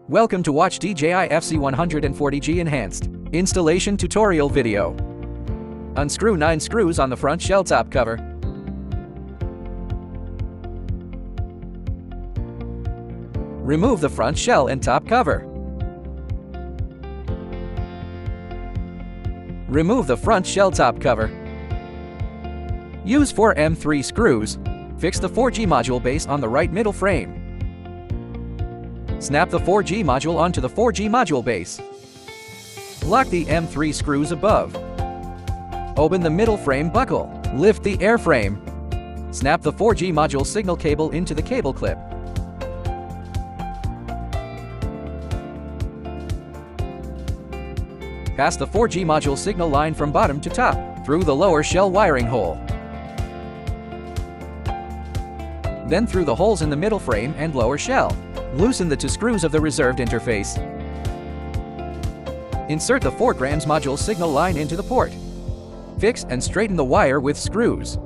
Welcome to watch DJI FC140G Enhanced Installation Tutorial video. Unscrew 9 screws on the front shell top cover. Remove the front shell and top cover. Remove the front shell top cover. Use 4 M3 screws. Fix the 4G module base on the right middle frame. Snap the 4G module onto the 4G module base. Lock the M3 screws above. Open the middle frame buckle. Lift the airframe. Snap the 4G module signal cable into the cable clip. Pass the 4G module signal line from bottom to top, through the lower shell wiring hole. Then through the holes in the middle frame and lower shell. Loosen the 2 screws of the reserved interface. Insert the 4 grams module signal line into the port. Fix and straighten the wire with screws.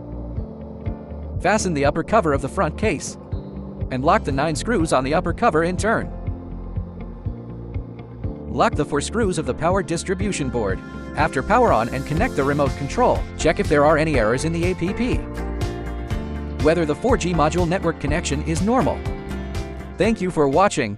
Fasten the upper cover of the front case. And lock the 9 screws on the upper cover in turn. Lock the 4 screws of the power distribution board. After power on and connect the remote control. Check if there are any errors in the app. Whether the 4G module network connection is normal. Thank you for watching.